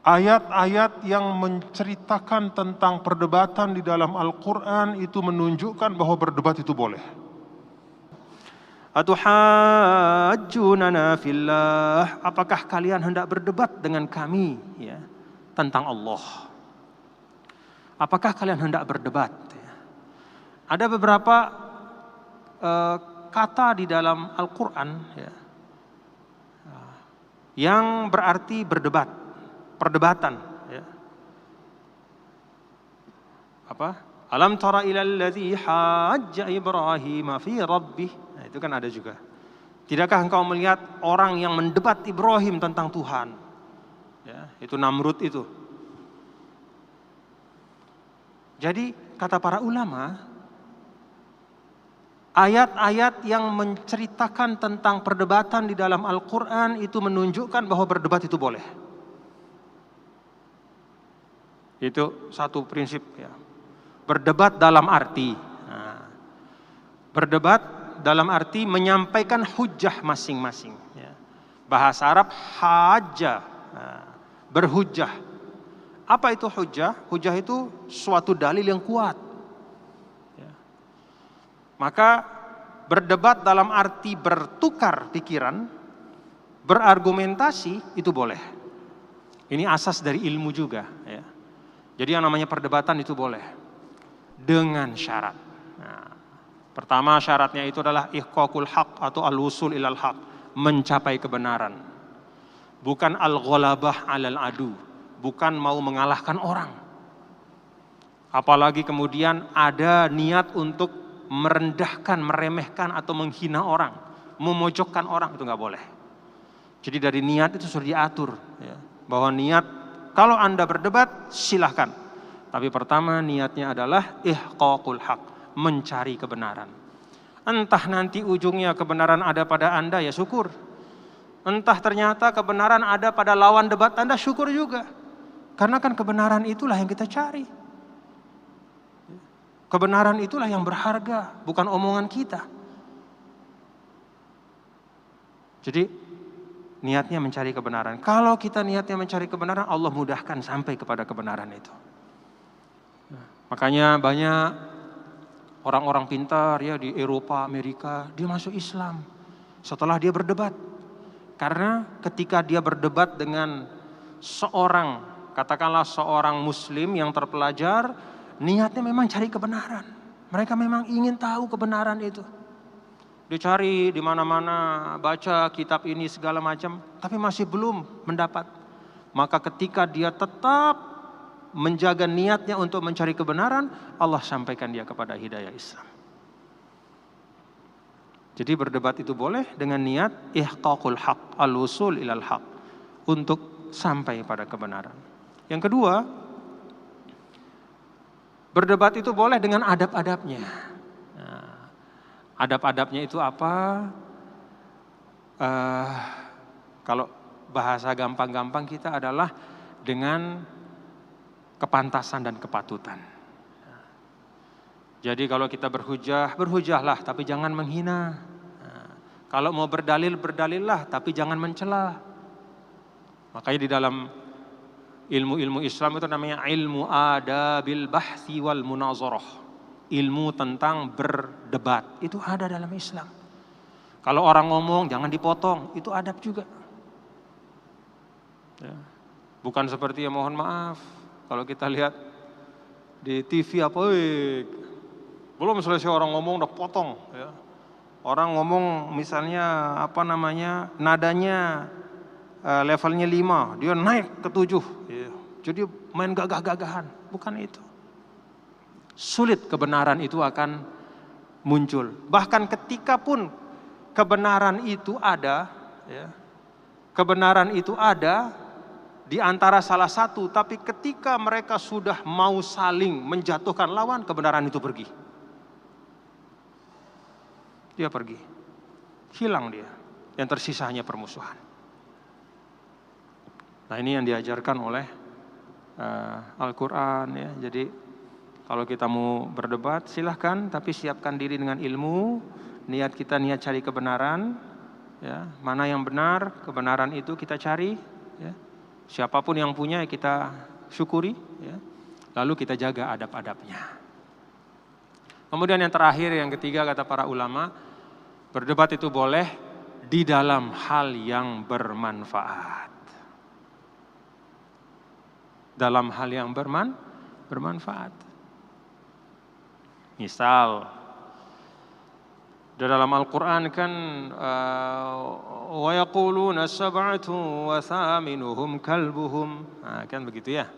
Ayat-ayat yang menceritakan tentang perdebatan di dalam Al-Quran itu menunjukkan bahwa berdebat itu boleh. Atuhajjunana fillah, apakah kalian hendak berdebat dengan kami ya tentang Allah? Apakah kalian hendak berdebat? Ya. Ada beberapa kata di dalam Al-Quran ya, yang berarti berdebat, perdebatan. Ya. Apa? Alam tara ilal ladzi hajja Ibrahim fi rabbih. Nah, itu kan ada juga. Tidakkah engkau melihat orang yang mendebat Ibrahim tentang Tuhan? Ya, itu Namrud itu. Jadi kata para ulama, ayat-ayat yang menceritakan tentang perdebatan di dalam Al-Quran itu menunjukkan bahwa berdebat itu boleh. Itu satu prinsip ya. Berdebat dalam arti berdebat dalam arti menyampaikan hujah masing-masing ya. Bahasa Arab hajjah, berhujah. Apa itu hujah? Hujah itu suatu dalil yang kuat ya. Maka berdebat dalam arti bertukar pikiran, berargumentasi itu boleh. Ini asas dari ilmu juga ya. Jadi yang namanya perdebatan itu boleh dengan syarat. Nah, pertama syaratnya itu adalah ihqaqul haq atau al-wusul ilal haq, mencapai kebenaran. Bukan al-ghalabah alal adu, bukan mau mengalahkan orang. Apalagi kemudian ada niat untuk merendahkan, meremehkan atau menghina orang, memojokkan orang, itu nggak boleh. Jadi dari niat itu sudah diatur ya, bahwa niat kalau Anda berdebat silahkan. Tapi pertama niatnya adalah ihqaqul haq, mencari kebenaran. Entah nanti ujungnya kebenaran ada pada Anda ya syukur. Entah ternyata kebenaran ada pada lawan debat Anda, syukur juga. Karena kan kebenaran itulah yang kita cari. Kebenaran itulah yang berharga, bukan omongan kita. Jadi niatnya mencari kebenaran. Kalau kita niatnya mencari kebenaran, Allah mudahkan sampai kepada kebenaran itu. Makanya banyak orang-orang pintar ya di Eropa, Amerika, dia masuk Islam setelah dia berdebat. Karena ketika dia berdebat dengan seorang, katakanlah seorang muslim yang terpelajar, niatnya memang cari kebenaran. Mereka memang ingin tahu kebenaran itu. Dia cari di mana-mana, baca kitab ini segala macam, tapi masih belum mendapat. Maka ketika dia tetap menjaga niatnya untuk mencari kebenaran, Allah sampaikan dia kepada hidayah Islam. Jadi berdebat itu boleh dengan niat ihqaqul haq, al-wusul ilal haq, untuk sampai pada kebenaran. Yang kedua, berdebat itu boleh dengan adab-adabnya. Adab-adabnya itu apa? Kalau bahasa gampang-gampang kita adalah dengan kepantasan dan kepatutan. Jadi kalau kita berhujah, berhujahlah tapi jangan menghina. Kalau mau berdalil, berdalillah tapi jangan mencela. Makanya di dalam ilmu-ilmu Islam itu namanya ilmu adabil bahthi wal munazarah. Ilmu tentang berdebat itu ada dalam Islam. Kalau orang ngomong jangan dipotong, itu adab juga. Ya. Bukan seperti ya mohon maaf kalau kita lihat di TV apa, belum selesai orang ngomong udah potong. Ya. Orang ngomong misalnya apa namanya nadanya levelnya 5, dia naik ke 7. Ya. Jadi main gagah-gagahan, bukan itu. Sulit kebenaran itu akan muncul. Bahkan ketika pun kebenaran itu ada, ya, kebenaran itu ada di antara salah satu, tapi ketika mereka sudah mau saling menjatuhkan lawan, kebenaran itu pergi. Dia pergi, hilang dia. Yang tersisa hanya permusuhan. Nah ini yang diajarkan oleh Al-Quran ya. Jadi kalau kita mau berdebat silahkan, tapi siapkan diri dengan ilmu. Niat kita niat cari kebenaran, ya. Mana yang benar, kebenaran itu kita cari, ya. Siapapun yang punya kita syukuri, ya. Lalu kita jaga adab-adabnya. Kemudian yang terakhir, yang ketiga kata para ulama, berdebat itu boleh di dalam hal yang bermanfaat. Dalam hal yang bermanfaat. Misal, di dalam Al-Quran kan wa yaquluna sab'atu wa thaminuhum kalbuhum. Nah, kan begitu ya.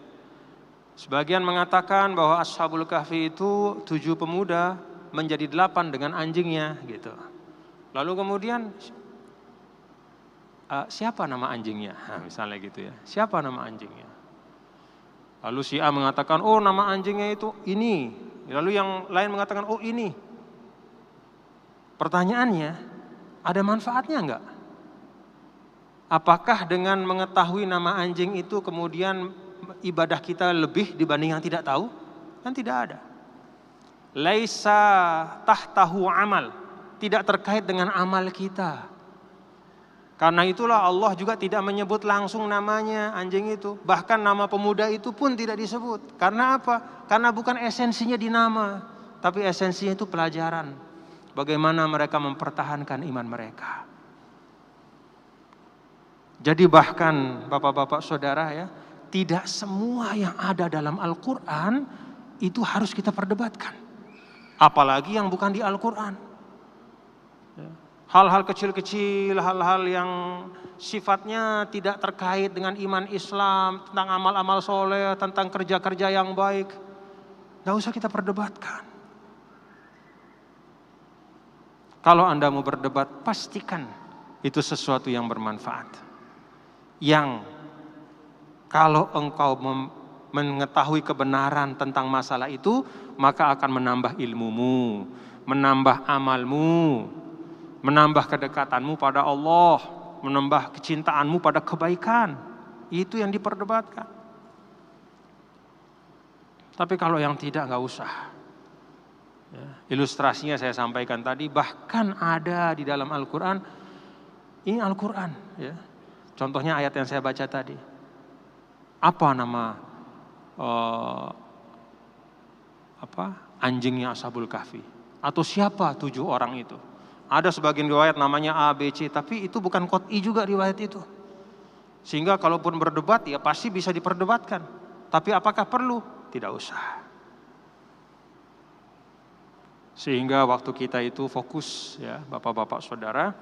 Sebagian mengatakan bahwa Ashabul Kahfi itu 7 pemuda menjadi 8 dengan anjingnya gitu. Lalu kemudian siapa nama anjingnya? Nah, misalnya gitu ya. Siapa nama anjingnya? Lalu si A mengatakan, oh nama anjingnya itu ini. Lalu yang lain mengatakan, oh ini. Pertanyaannya, ada manfaatnya enggak? Apakah dengan mengetahui nama anjing itu kemudian ibadah kita lebih dibanding yang tidak tahu? Kan tidak ada. Laisa tahtahu amal. Tidak terkait dengan amal kita. Karena itulah Allah juga tidak menyebut langsung namanya anjing itu. Bahkan nama pemuda itu pun tidak disebut. Karena apa? Karena bukan esensinya di nama. Tapi esensinya itu pelajaran. Bagaimana mereka mempertahankan iman mereka. Jadi bahkan bapak-bapak saudara ya, tidak semua yang ada dalam Al-Quran itu harus kita perdebatkan. Apalagi yang bukan di Al-Quran. Hal-hal kecil-kecil, hal-hal yang sifatnya tidak terkait dengan iman Islam, tentang amal-amal soleh, tentang kerja-kerja yang baik. Gak usah kita perdebatkan. Kalau Anda mau berdebat, pastikan itu sesuatu yang bermanfaat. Yang kalau engkau mengetahui kebenaran tentang masalah itu, maka akan menambah ilmumu, menambah amalmu, menambah kedekatanmu pada Allah, menambah kecintaanmu pada kebaikan. Itu yang diperdebatkan. Tapi kalau yang tidak, nggak usah. Ya, ilustrasinya saya sampaikan tadi, bahkan ada di dalam Al-Quran. Ini Al-Quran, ya. Contohnya ayat yang saya baca tadi. Apa nama anjingnya Ashabul Kahfi? Atau siapa 7 orang itu? Ada sebagian riwayat namanya A, B, C, tapi itu bukan qot'i juga riwayat itu. Sehingga kalaupun berdebat ya pasti bisa diperdebatkan. Tapi apakah perlu? Tidak usah. Sehingga waktu kita itu fokus ya, bapak-bapak saudara.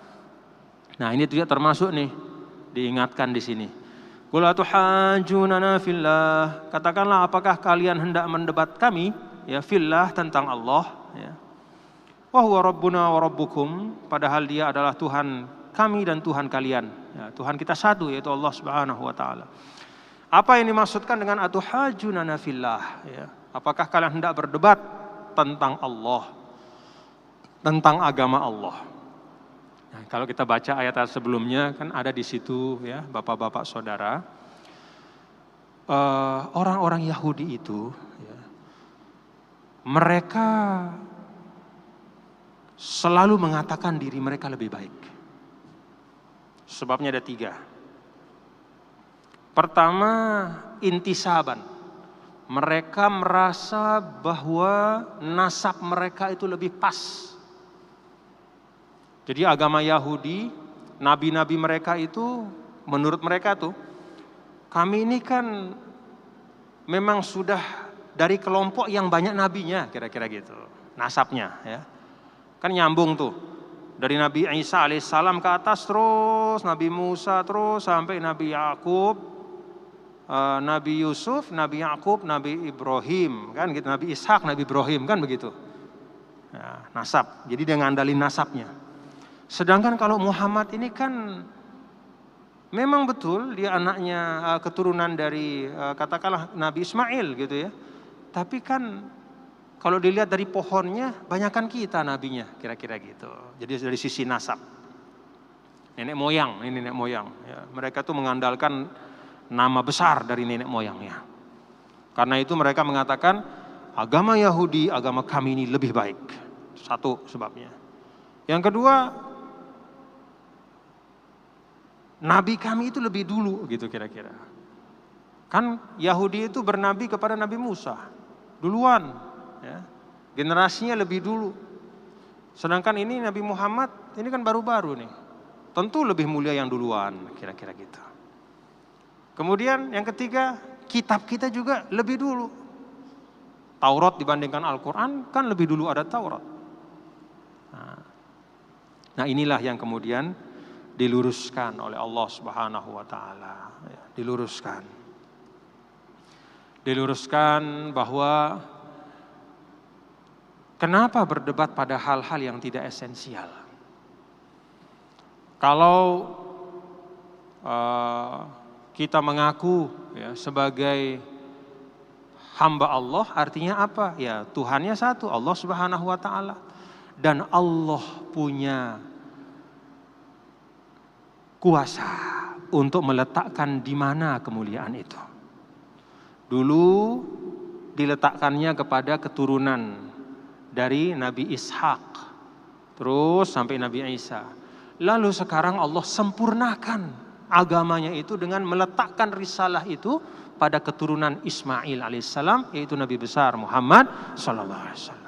Nah, ini juga termasuk nih, diingatkan di sini. Qul atuhajjunana fillah. Katakanlah, apakah kalian hendak mendebat kami ya fillah, tentang Allah ya. Wa huwa rabbuna wa rabbukum, padahal dia adalah Tuhan kami dan Tuhan kalian. Ya, Tuhan kita satu, yaitu Allah Subhanahu wa taala. Apa yang dimaksudkan dengan atuhajjunana fillah ya? Apakah kalian hendak berdebat tentang Allah, tentang agama Allah? Nah, kalau kita baca ayat sebelumnya kan ada di situ ya, bapak-bapak saudara, orang-orang Yahudi itu ya, mereka selalu mengatakan diri mereka lebih baik. Sebabnya ada 3. Pertama, intisaban. Mereka merasa bahwa nasab mereka itu lebih pas. Jadi agama Yahudi, nabi-nabi mereka itu, menurut mereka tuh, kami ini kan memang sudah dari kelompok yang banyak nabinya, kira-kira gitu, nasabnya ya. Kan nyambung tuh, dari Nabi Isa alaihissalam ke atas terus, Nabi Musa terus, sampai Nabi Yakub, Nabi Yusuf, Nabi Yakub, Nabi Ibrahim, kan gitu, Nabi Ishak, Nabi Ibrahim, kan begitu. Ya, nasab, jadi dia ngandalin nasabnya. Sedangkan kalau Muhammad ini kan memang betul dia anaknya keturunan dari katakanlah Nabi Ismail gitu ya. Tapi kan kalau dilihat dari pohonnya banyakkan kita nabinya, kira-kira gitu. Jadi dari sisi nasab. Nenek moyang, ini nenek moyang ya. Mereka tuh mengandalkan nama besar dari nenek moyangnya. Karena itu mereka mengatakan agama Yahudi, agama kami ini lebih baik. Satu sebabnya. Yang kedua, nabi kami itu lebih dulu gitu kira-kira. Kan Yahudi itu bernabi kepada Nabi Musa duluan, ya. Generasinya lebih dulu. Sedangkan ini Nabi Muhammad ini kan baru-baru nih. Tentu lebih mulia yang duluan, kira-kira gitu. Kemudian yang ketiga, kitab kita juga lebih dulu. Taurat dibandingkan Al-Quran kan lebih dulu ada Taurat. Nah inilah yang kemudian diluruskan oleh Allah Subhanahu wa Ta'ala. Diluruskan bahwa kenapa berdebat pada hal-hal yang tidak esensial. Kalau kita mengaku ya, sebagai hamba Allah, artinya apa? Ya Tuhannya satu, Allah Subhanahu wa Ta'ala. Dan Allah punya kuasa untuk meletakkan di mana kemuliaan itu. Dulu diletakkannya kepada keturunan dari Nabi Ishak, terus sampai Nabi Isa. Lalu sekarang Allah sempurnakan agamanya itu dengan meletakkan risalah itu pada keturunan Ismail alaihissalam, yaitu Nabi besar Muhammad sallallahu alaihi wasallam.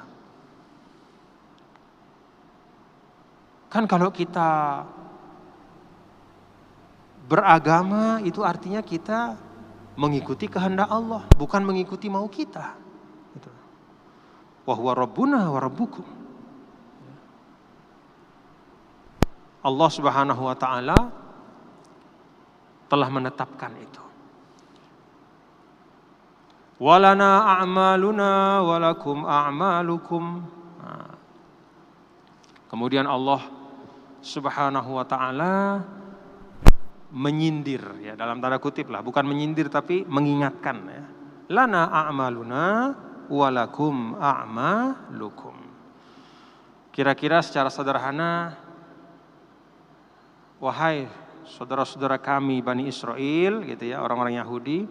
Kan kalau kita beragama itu artinya kita mengikuti kehendak Allah, bukan mengikuti mau kita. Wa huwa rabbuna wa rabbukum. Allah Subhanahu wa Ta'ala telah menetapkan itu. Walana a'maluna walakum a'malukum. Kemudian Allah Subhanahu wa Ta'ala menyindir, ya dalam tanda kutip lah, bukan menyindir tapi mengingatkan, ya. Lana a'maluna walakum a'malukum. Kira-kira secara sederhana, wahai saudara-saudara kami Bani Israel, gitu ya, orang-orang Yahudi,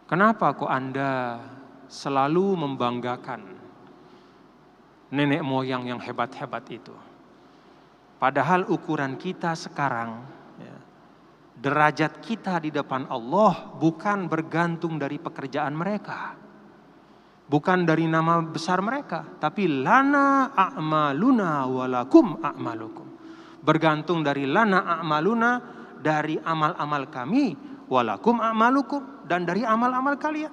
kenapa kok Anda selalu membanggakan nenek moyang yang hebat-hebat itu? Padahal ukuran kita sekarang, ya, derajat kita di depan Allah bukan bergantung dari pekerjaan mereka, bukan dari nama besar mereka, tapi lana a'maluna walakum a'malukum. Bergantung dari lana a'maluna, dari amal-amal kami, walakum a'malukum, dan dari amal-amal kalian.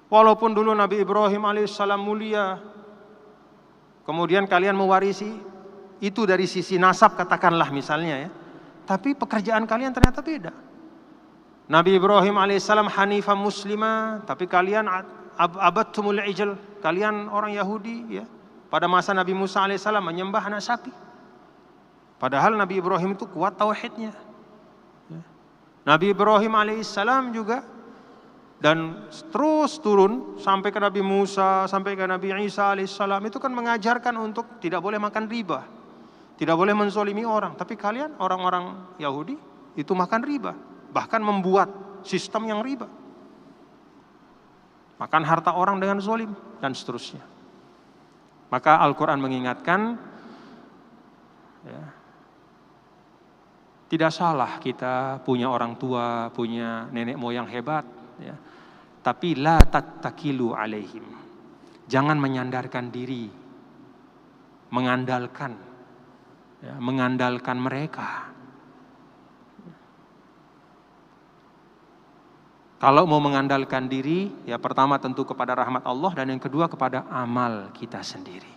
Walaupun dulu Nabi Ibrahim alaihissalam mulia, kemudian kalian mewarisi itu dari sisi nasab katakanlah misalnya, ya, tapi pekerjaan kalian ternyata beda. Nabi Ibrahim alaihissalam hanifah muslimah, tapi kalian abadtumul ijl, kalian orang Yahudi, ya, pada masa Nabi Musa alaihissalam menyembah anak sapi. Padahal Nabi Ibrahim itu kuat tauhidnya, ya. Nabi Ibrahim alaihissalam juga, dan terus turun sampai ke Nabi Musa, sampai ke Nabi Isa alaihissalam, itu kan mengajarkan untuk tidak boleh makan riba, tidak boleh menzolimi orang. Tapi kalian orang-orang Yahudi itu makan riba, bahkan membuat sistem yang riba, makan harta orang dengan zolim dan seterusnya. Maka Al-Quran mengingatkan, ya, tidak salah kita punya orang tua, punya nenek moyang hebat, ya. Tapi la tattakilu alaihim, jangan menyandarkan diri, mengandalkan, ya, mengandalkan mereka. Kalau mau mengandalkan diri, ya pertama tentu kepada rahmat Allah, dan yang kedua kepada amal kita sendiri.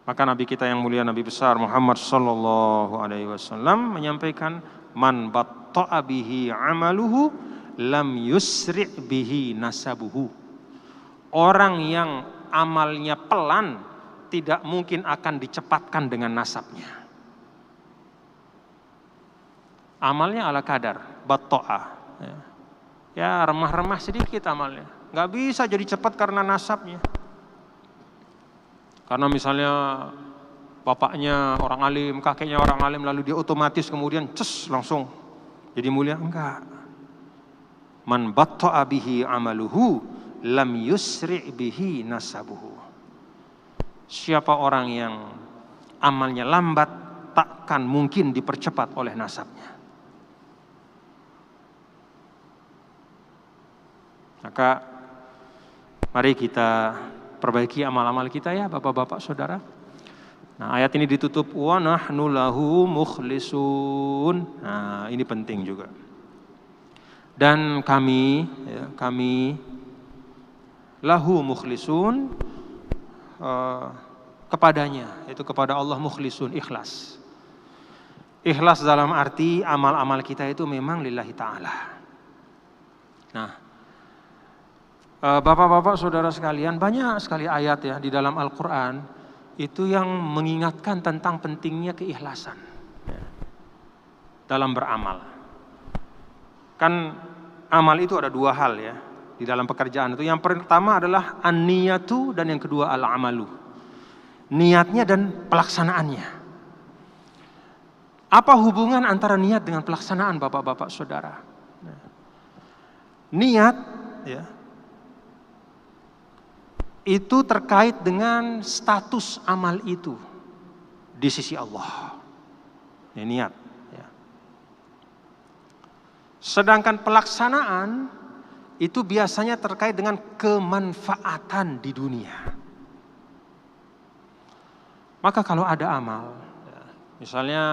Maka Nabi kita yang mulia, Nabi besar Muhammad sallallahu alaihi wasallam menyampaikan, man batta'a bihi amaluhu lam yusri' bihi nasabuhu. Orang yang amalnya pelan tidak mungkin akan dicepatkan dengan nasabnya. Amalnya ala kadar, batta'a, ya remah-remah sedikit amalnya, nggak bisa jadi cepat karena nasabnya. Karena misalnya bapaknya orang alim, kakeknya orang alim, lalu dia otomatis kemudian langsung jadi mulia, enggak. Man batta'a bihi amaluhu lam yusri' bihi nasabuhu. Siapa orang yang amalnya lambat, takkan mungkin dipercepat oleh nasabnya. Maka mari kita perbaiki amal-amal kita ya Bapak-bapak Saudara. Nah, ayat ini ditutup wa nahnu lahu mukhlisun. Nah, ini penting juga. Dan kami lahu mukhlisun, kepadanya, yaitu kepada Allah mukhlisun, ikhlas. Ikhlas dalam arti amal-amal kita itu memang lillahi ta'ala. Nah, Bapak-bapak Saudara sekalian, banyak sekali ayat ya di dalam Al-Quran itu yang mengingatkan tentang pentingnya keikhlasan dalam beramal. Kan amal itu ada dua hal ya di dalam pekerjaan itu. Yang pertama adalah an-niyatu dan yang kedua al-amalu. Niatnya dan pelaksanaannya. Apa hubungan antara niat dengan pelaksanaan Bapak-bapak Saudara? Niat ya, itu terkait dengan status amal itu di sisi Allah. Ini niat. Ya. Sedangkan pelaksanaan itu biasanya terkait dengan kemanfaatan di dunia. Maka kalau ada amal, ya, misalnya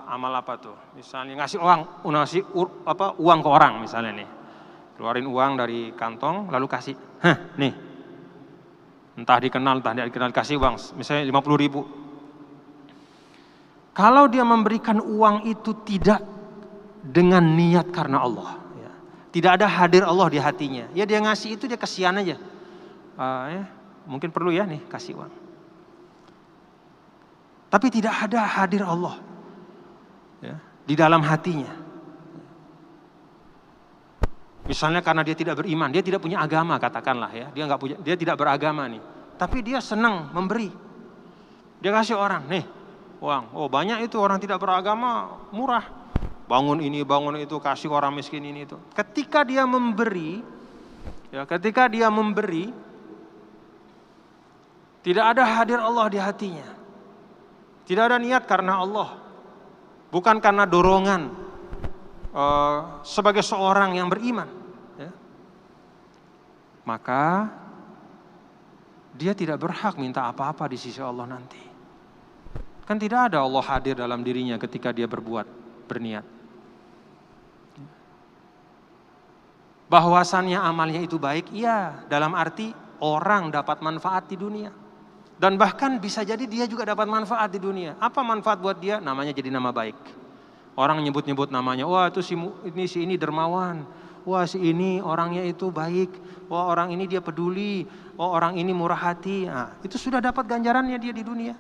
amal apa tuh? Misalnya ngasih uang ke orang misalnya nih. Keluarin uang dari kantong lalu kasih. Nih. Entah dikenal, entah tidak dikenal, kasih uang misalnya 50.000. Kalau dia memberikan uang itu tidak dengan niat karena Allah, ya. Tidak ada hadir Allah di hatinya. Ya dia ngasih itu dia kasihan aja. Ya, mungkin perlu ya nih kasih uang. Tapi tidak ada hadir Allah ya, di dalam hatinya. Misalnya karena dia tidak beriman, dia tidak punya agama katakanlah ya, dia tidak beragama nih. Tapi dia senang memberi. Dia kasih orang, nih uang. Oh banyak itu orang tidak beragama murah. Bangun ini, bangun itu, kasih orang miskin ini itu. Ketika dia memberi, tidak ada hadir Allah di hatinya. Tidak ada niat karena Allah, bukan karena dorongan sebagai seorang yang beriman. Ya. Maka dia tidak berhak minta apa-apa di sisi Allah nanti. Kan tidak ada Allah hadir dalam dirinya ketika dia berniat. Bahwasannya amalnya itu baik, iya, dalam arti orang dapat manfaat di dunia. Dan bahkan bisa jadi dia juga dapat manfaat di dunia. Apa manfaat buat dia? Namanya jadi nama baik. Orang nyebut-nyebut namanya. Wah itu si ini dermawan. Wah si ini orangnya itu baik. Wah orang ini dia peduli. Wah orang ini murah hati. Nah, itu sudah dapat ganjarannya dia di dunia.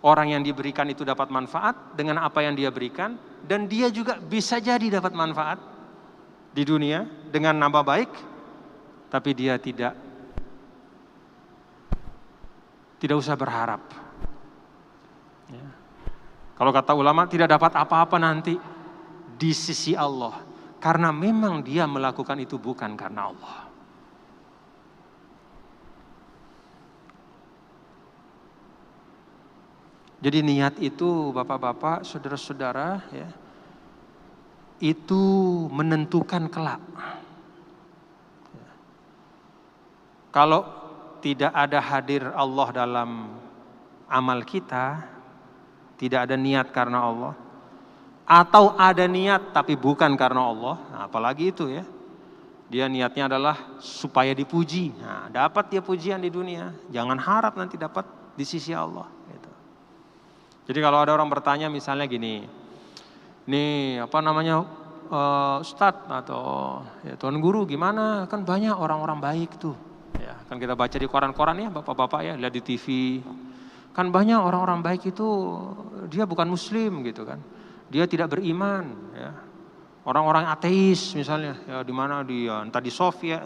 Orang yang diberikan itu dapat manfaat dengan apa yang dia berikan. Dan dia juga bisa jadi dapat manfaat di dunia dengan nama baik. Tapi dia tidak usah berharap. Ya. Kalau kata ulama tidak dapat apa-apa nanti di sisi Allah. Karena memang dia melakukan itu bukan karena Allah. Jadi niat itu bapak-bapak, saudara-saudara ya, itu menentukan kelak. Kalau tidak ada hadir Allah dalam amal kita, tidak ada niat karena Allah, atau ada niat tapi bukan karena Allah, nah, apalagi itu ya, dia niatnya adalah supaya dipuji, nah, dapat dia pujian di dunia, jangan harap nanti dapat di sisi Allah. Gitu. Jadi kalau ada orang bertanya misalnya gini, nih apa namanya Ustadz atau ya, Tuan Guru gimana, kan banyak orang-orang baik tuh. Ya, kan kita baca di koran-koran ya bapak-bapak ya, lihat di TV. Kan banyak orang-orang baik itu dia bukan muslim gitu kan. Dia tidak beriman ya. Orang-orang ateis misalnya ya di mana dia entah di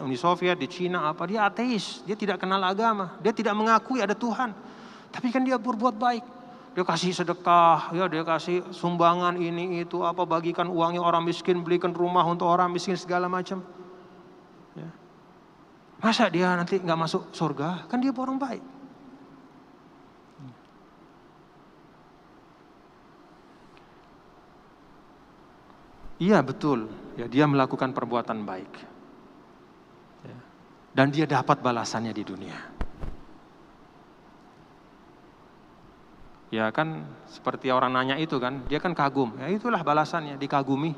Uni Soviet, di Cina apa, dia ateis, dia tidak kenal agama, dia tidak mengakui ada Tuhan. Tapi kan dia berbuat baik. Dia kasih sedekah, ya dia kasih sumbangan ini itu apa, bagikan uangnya orang miskin, belikan rumah untuk orang miskin segala macam. Ya. Masa dia nanti nggak masuk surga? Kan dia orang baik. Iya betul, ya dia melakukan perbuatan baik. Ya. Dan dia dapat balasannya di dunia. Ya kan seperti orang nanya itu kan, dia kan kagum. Ya itulah balasannya, dikagumi.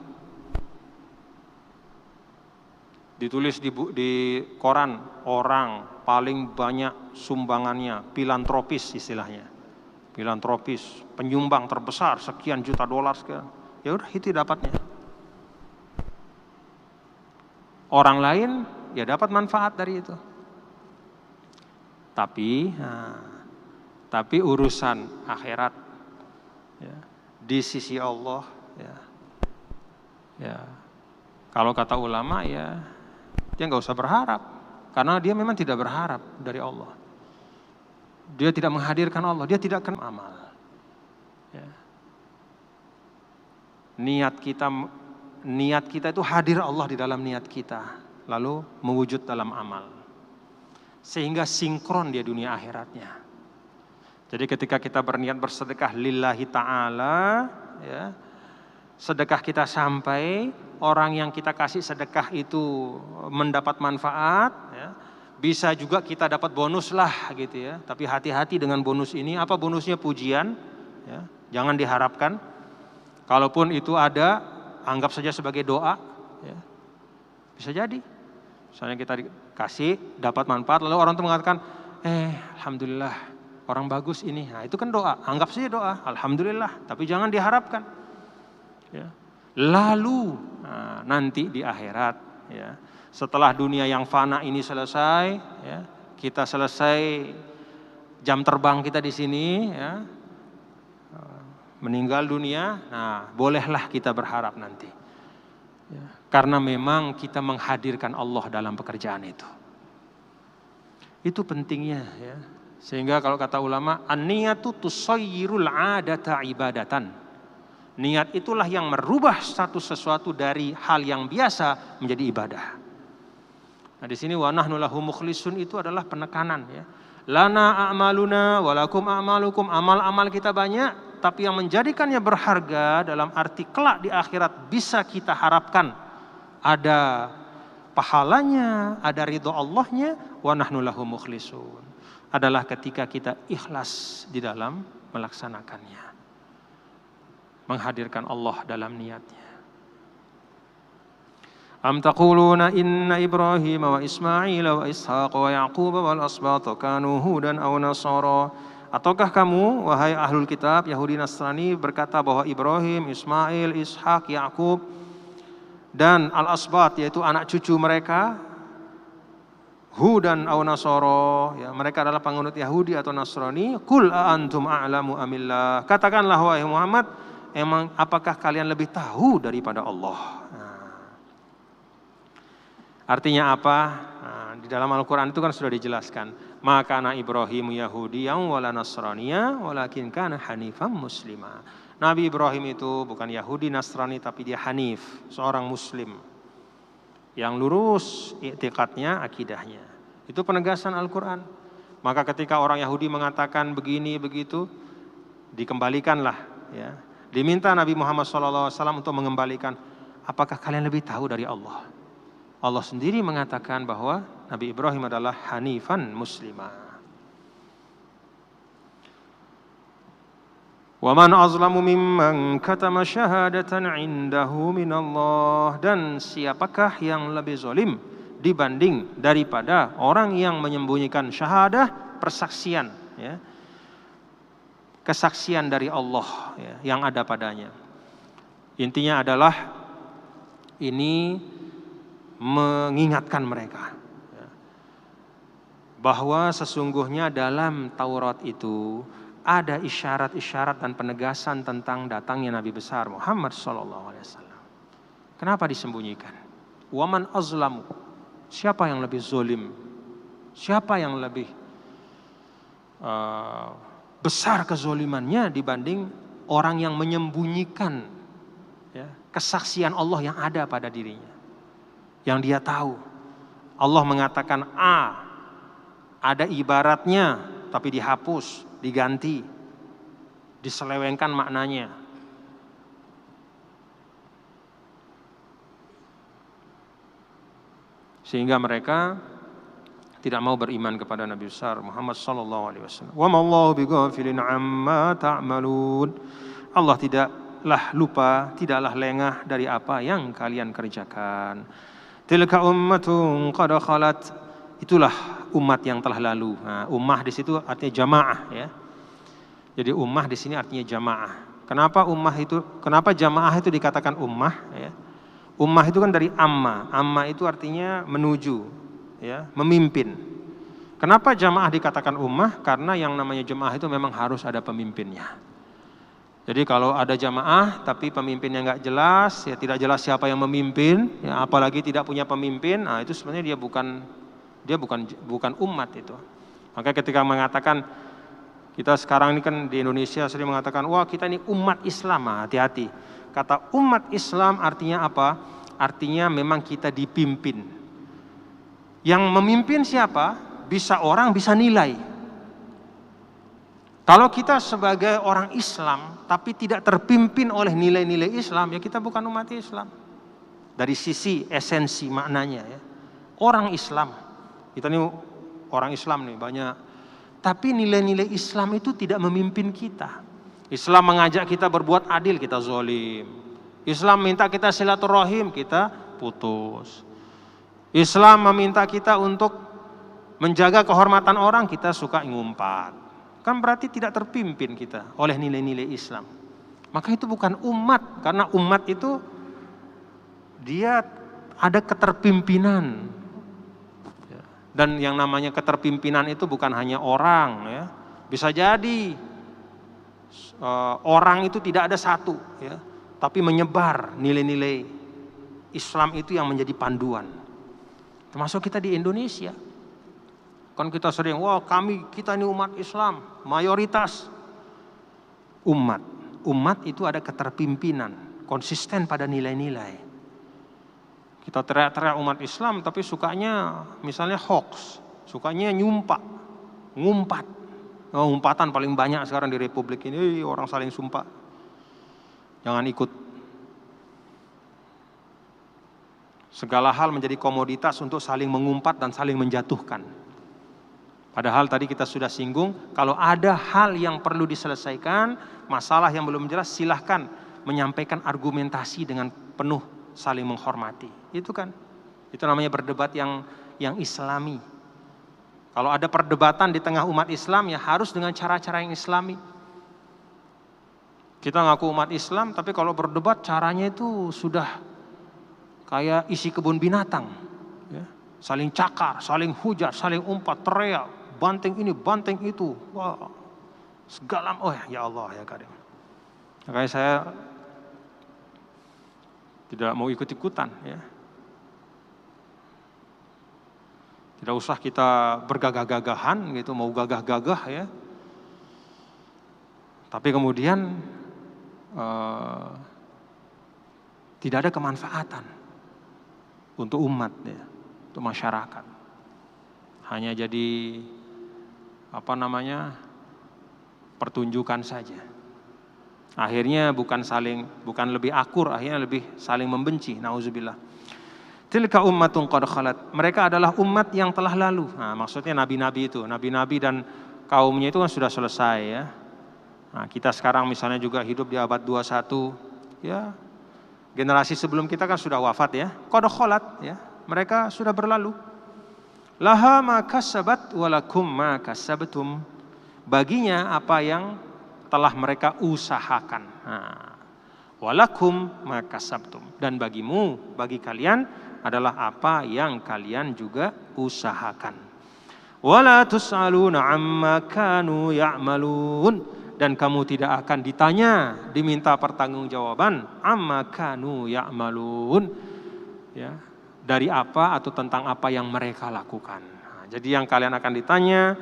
Ditulis di koran, orang paling banyak sumbangannya, filantropis istilahnya. Filantropis, penyumbang terbesar sekian juta dolar sekian. Ya udah itu dapatnya. Orang lain ya dapat manfaat dari itu. Tapi urusan akhirat ya, di sisi Allah ya kalau kata ulama ya dia nggak usah berharap karena dia memang tidak berharap dari Allah. Dia tidak menghadirkan Allah, dia tidak akan amal. Ya. Niat kita itu hadir Allah di dalam niat kita, lalu mewujud dalam amal. Sehingga sinkron dia dunia akhiratnya. Jadi ketika kita berniat bersedekah lillahi ta'ala, ya, sedekah kita sampai, orang yang kita kasih sedekah itu mendapat manfaat, ya, bisa juga kita dapat bonus lah gitu ya. Tapi hati-hati dengan bonus ini, apa bonusnya? Pujian, ya, jangan diharapkan. Kalaupun itu ada, anggap saja sebagai doa, ya. Bisa jadi. Misalnya kita dikasih, dapat manfaat, lalu orang itu mengatakan, alhamdulillah, orang bagus ini. Nah itu kan doa, anggap saja doa, alhamdulillah, tapi jangan diharapkan. Ya. Lalu nanti di akhirat, ya, setelah dunia yang fana ini selesai, ya, kita selesai jam terbang kita di sini, ya, meninggal dunia, nah bolehlah kita berharap nanti. Ya, karena memang kita menghadirkan Allah dalam pekerjaan itu. Itu pentingnya ya. Sehingga kalau kata ulama, an-niyatu tusayyirul 'adata ibadatan. Niat itulah yang merubah status sesuatu dari hal yang biasa menjadi ibadah. Nah di sini wa nahnu lahu mukhlisun itu adalah penekanan ya. Lana a'maluna walakum a'malukum, amal-amal kita banyak, tapi yang menjadikannya berharga dalam arti kelak di akhirat bisa kita harapkan ada pahalanya, ada ridho Allahnya, wa nahnu lahu mukhlisun. Adalah ketika kita ikhlas di dalam melaksanakannya. Menghadirkan Allah dalam niatnya. Am taquluna inna Ibrahim wa Ismail wa Ishaq wa Yaqub wal asbat kanu hudan aw nasara. Ataukah kamu wahai ahlul kitab Yahudi Nasrani berkata bahwa Ibrahim, Ismail, Ishak, Yaqub dan al-asbat yaitu anak cucu mereka hudan aw nasara, ya, mereka adalah penganut Yahudi atau Nasrani. Qul a antum a'lamu amillah. Katakanlah wahai Muhammad, emang apakah kalian lebih tahu daripada Allah? Artinya apa? Nah, di dalam Al-Quran itu kan sudah dijelaskan. Maka na Ibrahim Yahudi yang wala Nasraniya walakin kana hanifan muslima. Nabi Ibrahim itu bukan Yahudi Nasrani tapi dia hanif, seorang muslim yang lurus i'tiqadnya, akidahnya. Itu penegasan Al-Quran. Maka ketika orang Yahudi mengatakan begini begitu, dikembalikanlah. Ya. Diminta Nabi Muhammad SAW untuk mengembalikan. Apakah kalian lebih tahu dari Allah? Allah sendiri mengatakan bahwa Nabi Ibrahim adalah hanifan muslimah. Wa man azlamu mimman katama syahadatan indahu minallah. Dan siapakah yang lebih zalim dibanding daripada orang yang menyembunyikan syahadah, persaksian, ya, kesaksian dari Allah, ya, yang ada padanya. Intinya adalah ini mengingatkan mereka bahwa sesungguhnya dalam Taurat itu ada isyarat-isyarat dan penegasan tentang datangnya Nabi besar Muhammad SAW. Kenapa disembunyikan? Waman azlamu, siapa yang lebih zalim? Siapa yang lebih besar kezolimannya dibanding orang yang menyembunyikan, ya, kesaksian Allah yang ada pada dirinya, yang dia tahu. Allah mengatakan ada ibaratnya tapi dihapus, diganti, diselewengkan maknanya. sehingga mereka tidak mau beriman kepada Nabi besar Muhammad sallallahu alaihi wasallam. Wa mallahu bighafilin amma ta'malun. Allah tidaklah lupa, tidaklah lengah dari apa yang kalian kerjakan. Tilka ummatun qad khalat. Itulah umat yang telah lalu. Nah, ummah di situ artinya jamaah ya. Jadi ummah di sini artinya jamaah. Kenapa jamaah itu dikatakan ummah ya? Ummah itu kan dari amma. Amma itu artinya menuju ya, memimpin. Kenapa jamaah dikatakan ummah? Karena yang namanya jamaah itu memang harus ada pemimpinnya. Jadi kalau ada jamaah tapi pemimpinnya nggak jelas, ya tidak jelas siapa yang memimpin, ya apalagi tidak punya pemimpin, nah itu sebenarnya dia bukan umat itu. Maka ketika mengatakan kita sekarang ini kan di Indonesia sering mengatakan, wah kita ini umat Islam, hati-hati. Kata umat Islam artinya apa? Artinya memang kita dipimpin. Yang memimpin siapa? Bisa orang, bisa nilai. Kalau kita sebagai orang Islam tapi tidak terpimpin oleh nilai-nilai Islam, ya kita bukan umat Islam. Dari sisi esensi maknanya ya. Orang Islam, kita ini orang Islam nih banyak. Tapi nilai-nilai Islam itu tidak memimpin kita. Islam mengajak kita berbuat adil, kita zalim. Islam minta kita silaturahim, kita putus. Islam meminta kita untuk menjaga kehormatan orang, kita suka ngumpat. Kan berarti tidak terpimpin kita oleh nilai-nilai Islam. Maka itu bukan umat, karena umat itu dia ada keterpimpinan. Dan yang namanya keterpimpinan itu bukan hanya orang ya. Bisa jadi orang itu tidak ada satu ya, tapi menyebar nilai-nilai Islam itu yang menjadi panduan. Termasuk kita di Indonesia. Kan kita sering, wah kita ini umat Islam, mayoritas umat. Umat itu ada keterpimpinan, konsisten pada nilai-nilai. Kita teriak-teriak umat Islam tapi sukanya misalnya hoax, sukanya ngumpat. Umpatan paling banyak sekarang di Republik ini, orang saling sumpah. Jangan ikut. Segala hal menjadi komoditas untuk saling mengumpat dan saling menjatuhkan. Padahal tadi kita sudah singgung, kalau ada hal yang perlu diselesaikan, masalah yang belum jelas, silahkan menyampaikan argumentasi dengan penuh saling menghormati. Itu kan, itu namanya berdebat yang Islami. Kalau ada perdebatan di tengah umat Islam, ya harus dengan cara-cara yang Islami. Kita ngaku umat Islam, tapi kalau berdebat caranya itu sudah kayak isi kebun binatang. Ya. Saling cakar, saling hujat, saling umpat, teriak, banting ini, banting itu. Wah, segala, ya Allah ya Karim. Makanya saya tidak mau ikut-ikutan ya. Tidak usah kita bergagah-gagahan gitu, mau gagah-gagah ya. Tapi kemudian tidak ada kemanfaatan untuk umat ya, untuk masyarakat. Hanya jadi pertunjukan saja. Akhirnya bukan lebih akur, akhirnya lebih saling membenci. Nauzubillah. Tilka ummatun qad khalat. Mereka adalah umat yang telah lalu. Nah, maksudnya nabi-nabi itu, nabi-nabi dan kaumnya itu kan sudah selesai ya. Nah, kita sekarang misalnya juga hidup di abad 21 ya. Generasi sebelum kita kan sudah wafat ya. Qad khalat ya. Mereka sudah berlalu. Laha ma kasabat wa lakum ma kasabtum. Baginya apa yang telah mereka usahakan. Walakum makasabtum, dan bagi kalian adalah apa yang kalian juga usahakan. Wala tus'aluna amma kanu ya'malun, dan kamu tidak akan diminta pertanggungjawaban amma kanu ya'malun ya, dari apa atau tentang apa yang mereka lakukan. Jadi yang kalian akan ditanya,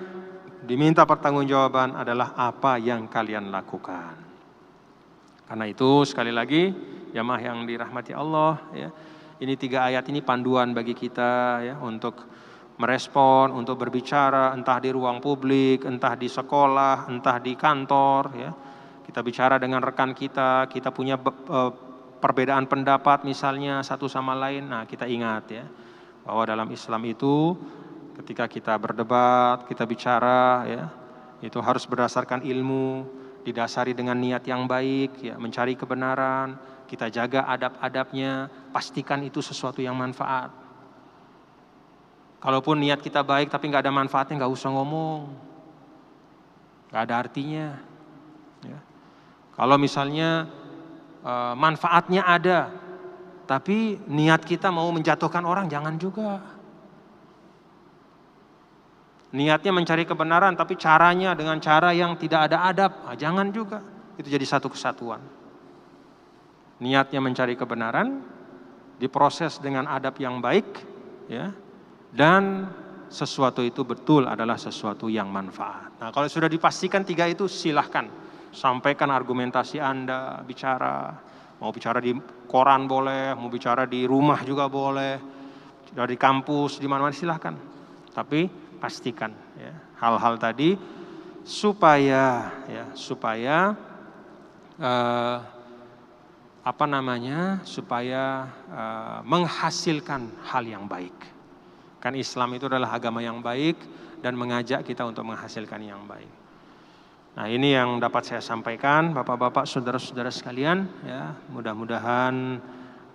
diminta pertanggungjawaban adalah apa yang kalian lakukan. Karena itu sekali lagi jamaah yang dirahmati Allah ya, ini 3 ayat ini panduan bagi kita ya, untuk merespon, untuk berbicara entah di ruang publik, entah di sekolah, entah di kantor ya. Kita bicara dengan rekan kita punya perbedaan pendapat misalnya satu sama lain. Nah, kita ingat ya, bahwa dalam Islam itu ketika kita berdebat, kita bicara, ya, itu harus berdasarkan ilmu, didasari dengan niat yang baik, ya, mencari kebenaran, kita jaga adab-adabnya, pastikan itu sesuatu yang manfaat. Kalaupun niat kita baik tapi nggak ada manfaatnya, nggak usah ngomong, nggak ada artinya. Ya. Kalau misalnya manfaatnya ada, tapi niat kita mau menjatuhkan orang, jangan juga. Niatnya mencari kebenaran, tapi caranya dengan cara yang tidak ada adab, jangan juga. Itu jadi satu kesatuan. Niatnya mencari kebenaran, diproses dengan adab yang baik, ya, dan sesuatu itu betul adalah sesuatu yang manfaat. Nah, kalau sudah dipastikan 3 itu, silahkan sampaikan argumentasi Anda, bicara. Mau bicara di koran boleh, mau bicara di rumah juga boleh, dari kampus, di mana-mana silahkan. Tapi pastikan, ya, hal-hal tadi supaya menghasilkan hal yang baik. Kan Islam itu adalah agama yang baik dan mengajak kita untuk menghasilkan yang baik. Nah, ini yang dapat saya sampaikan, Bapak-bapak, saudara-saudara sekalian, ya, mudah-mudahan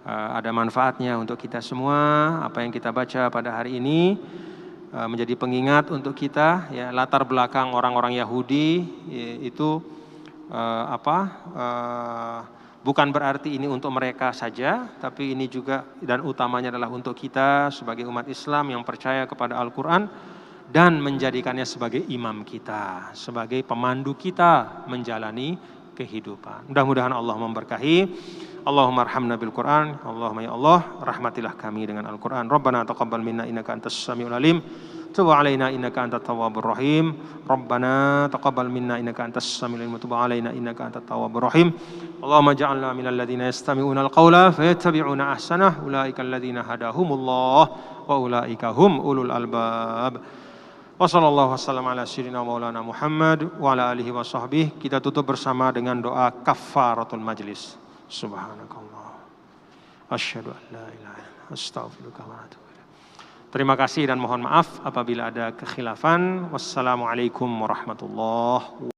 ada manfaatnya untuk kita semua. Apa yang kita baca pada hari ini menjadi pengingat untuk kita, ya, latar belakang orang-orang Yahudi itu bukan berarti ini untuk mereka saja, tapi ini juga dan utamanya adalah untuk kita sebagai umat Islam yang percaya kepada Al-Quran dan menjadikannya sebagai imam kita, sebagai pemandu kita menjalani kehidupan. Mudah-mudahan Allah memberkahi. Allahumma arhamna bil Quran. Allahumma ya Allah, rahmatilah kami dengan Al-Quran. Rabbana taqabbal minna innaka antas samiul alim. Tub alaina innaka antat tawwabur rahim. Rabbana taqabbal minna innaka antas samiul alim. Tub alaina innaka antat tawwabur rahim. Allahumma ja'alna minal ladzina yastami'una al-qawla fayattabi'una ahsanah. Ulaika alladzina hadahumullah wa ulaika hum ulul albab. Wassallallahu wassalam ala sayyidina maulana Muhammad wa ala alihi wa sahbihi. Kita tutup bersama dengan doa kafaratul majlis. Subhanakallah. Asyhadu an la ilaha illa anta astaghfiruka wa atubu ilaik. Terima kasih dan mohon maaf apabila ada kekhilafan. Wassalamualaikum warahmatullahi wabarakatuh.